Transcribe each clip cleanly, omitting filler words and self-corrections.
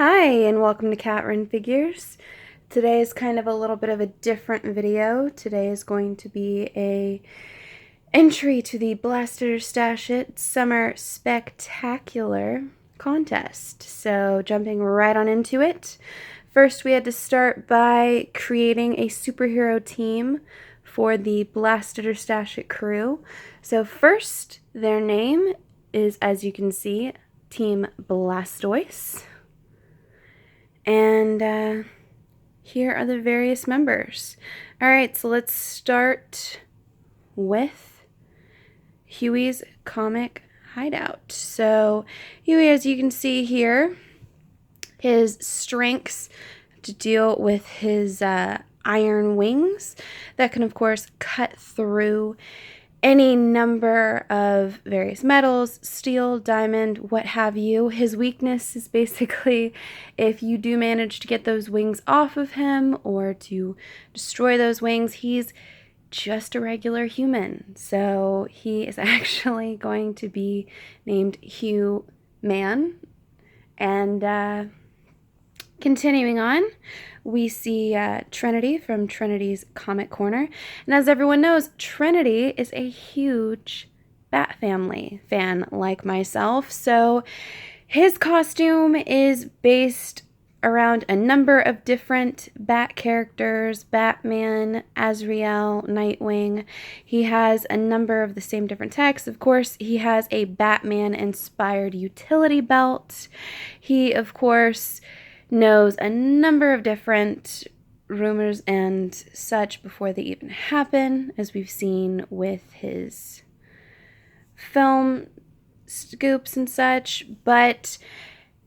Hi, and welcome to Cat Run Figures. Today is kind of a little bit of a different video. Today is going to be a entry to the Blaster Stash It Summer Spectacular contest. So jumping right on into it. First, we had to start by creating a superhero team for the Blaster Stash It crew. So first, their name is, as you can see, Team Blastoise. And here are the various members. All right, so let's start with Huey's comic hideout. So Huey, as you can see here, his strengths to deal with his iron wings that can, of course, cut through any number of various metals, steel, diamond, what have you. His weakness is basically if you do manage to get those wings off of him or to destroy those wings, he's just a regular human. So he is actually going to be named Hugh Man. And continuing on, we see Trinity from Trinity's Comic Corner. And as everyone knows, Trinity is a huge Bat Family fan like myself. So his costume is based around a number of different Bat characters: Batman, Azrael, Nightwing. He has a number of the same different texts. Of course, he has a Batman-inspired utility belt. He, of course, knows a number of different rumors and such before they even happen, as we've seen with his film scoops and such. But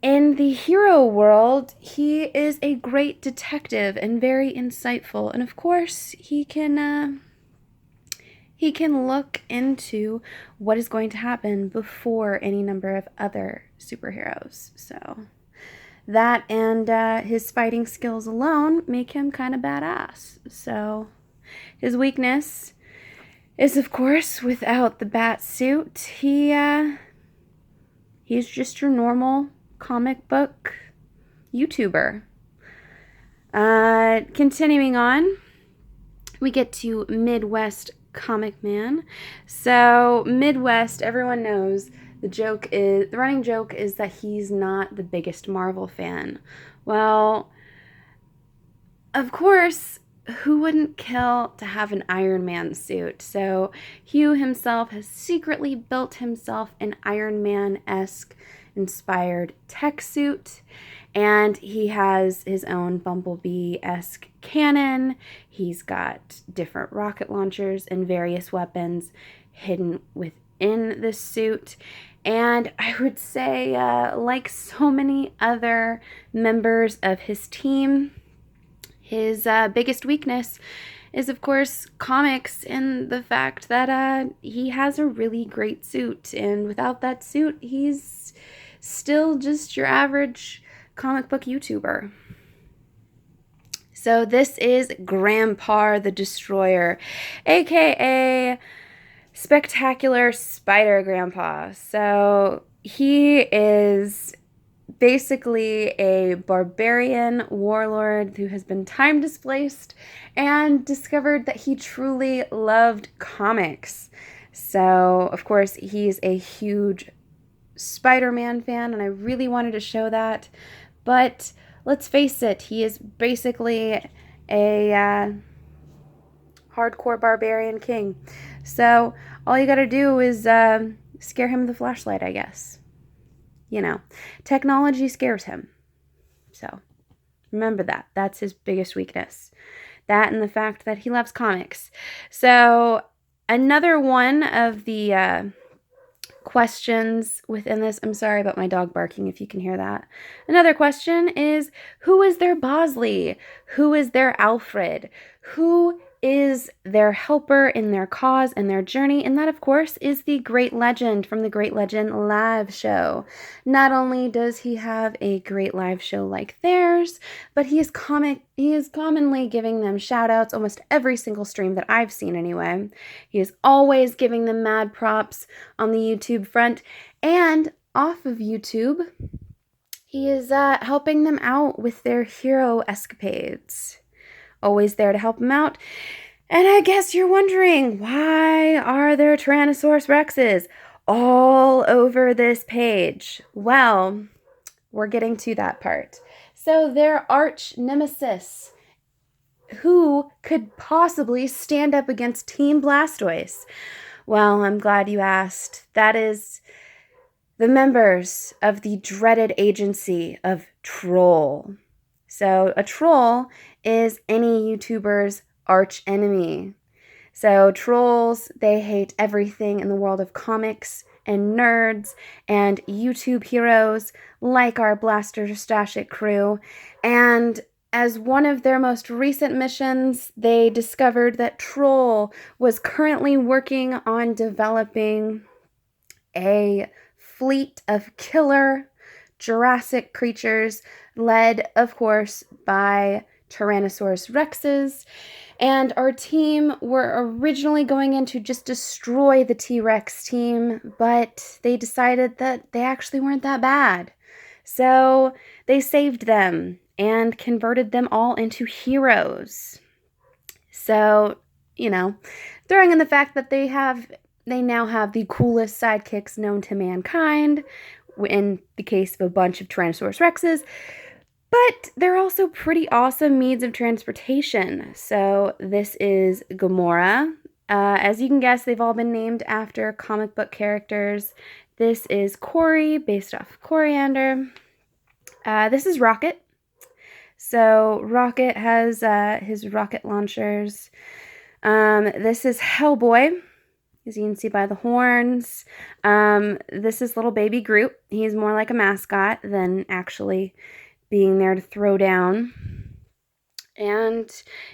in the hero world, he is a great detective and very insightful. And of course, he can look into what is going to happen before any number of other superheroes. So that and his fighting skills alone make him kind of badass. So his weakness is, of course, without the bat suit, he's just your normal comic book YouTuber. Continuing on, we get to Midwest Comic Man. So Midwest, everyone knows, the running joke is that he's not the biggest Marvel fan. Well, of course, who wouldn't kill to have an Iron Man suit? So Hugh himself has secretly built himself an Iron Man-esque inspired tech suit, and he has his own Bumblebee-esque cannon. He's got different rocket launchers and various weapons hidden within this suit. And I would say, like so many other members of his team, his biggest weakness is, of course, comics, and the fact that he has a really great suit. And without that suit, he's still just your average comic book YouTuber. So this is Grandpa the Destroyer, aka Spectacular Spider Grandpa. So he is basically a barbarian warlord who has been time displaced and discovered that he truly loved comics. So, of course, he's a huge Spider-Man fan, and I really wanted to show that. But let's face it, he is basically a hardcore barbarian king. So all you gotta do is scare him with a flashlight, I guess. You know, technology scares him. So remember that. That's his biggest weakness. That and the fact that he loves comics. So another one of the questions within this, I'm sorry about my dog barking if you can hear that. Another question is, who is their Bosley? Who is their Alfred? Who is their helper in their cause and their journey? And that, of course, is the Great Legend from the Great Legend live show. Not only does he have a great live show like theirs, but he is commonly giving them shout outs almost every single stream that I've seen anyway. He is always giving them mad props on the YouTube front, and off of YouTube, He is helping them out with their hero escapades. Always there to help them out. And I guess you're wondering, why are there Tyrannosaurus Rexes all over this page? Well, we're getting to that part. So their arch nemesis, who could possibly stand up against Team Blastoise? Well, I'm glad you asked. That is the members of the dreaded agency of Troll. So a troll is any YouTuber's arch enemy. So trolls, they hate everything in the world of comics and nerds and YouTube heroes like our Blaster Stash It crew. And as one of their most recent missions, they discovered that Troll was currently working on developing a fleet of killer Jurassic creatures, led, of course, by Tyrannosaurus Rexes. And our team were originally going in to just destroy the T-Rex team, but they decided that they actually weren't that bad. So they saved them and converted them all into heroes. So, you know, throwing in the fact that they now have the coolest sidekicks known to mankind, in the case of a bunch of Tyrannosaurus Rexes, but they're also pretty awesome means of transportation. So this is Gamora. As you can guess, they've all been named after comic book characters. This is Corey, based off Coriander. This is Rocket. So Rocket has his rocket launchers. This is Hellboy, as you can see by the horns. This is little baby Groot. He's more like a mascot than actually being there to throw down. And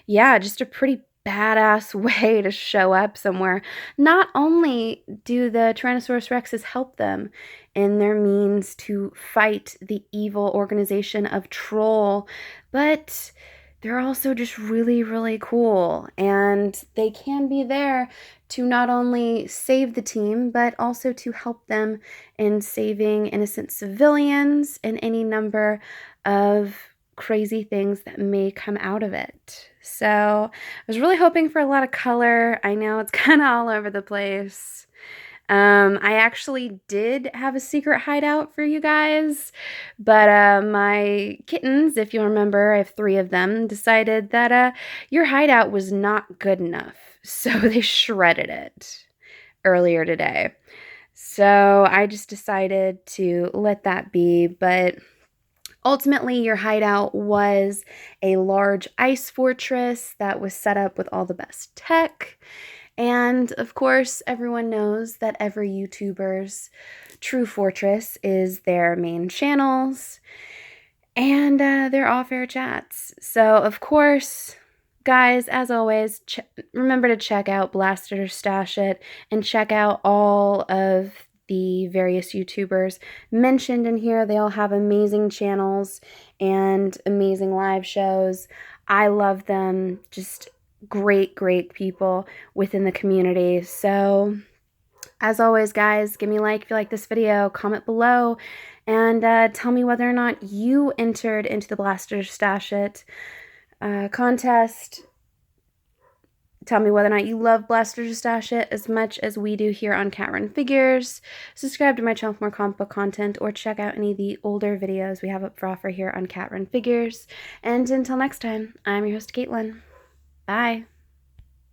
yeah, just a pretty badass way to show up somewhere. Not only do the Tyrannosaurus Rexes help them in their means to fight the evil organization of Troll, but they're also just really, really cool. And they can be there to not only save the team, but also to help them in saving innocent civilians and any number of crazy things that may come out of it. So I was really hoping for a lot of color. I know it's kind of all over the place. I actually did have a secret hideout for you guys, but my kittens, if you remember, I have 3 of them, decided that your hideout was not good enough. So they shredded it earlier today. So I just decided to let that be, but ultimately, your hideout was a large ice fortress that was set up with all the best tech. And of course, everyone knows that every YouTuber's true fortress is their main channels and their off-air chats. So, of course, guys, as always, remember to check out Blaster Stash It and check out all of the various YouTubers mentioned in here. They all have amazing channels and amazing live shows. I love them. Just great, great people within the community. So as always, guys, give me a like if you like this video, comment below, and tell me whether or not you entered into the Blaster Stash It contest. Tell me whether or not you love Blaster Stash It as much as we do here on Cat Run Figures. Subscribe to my channel for more comic book content, or check out any of the older videos we have up for offer here on Cat Run Figures. And until next time, I'm your host, Caitlin. Bye.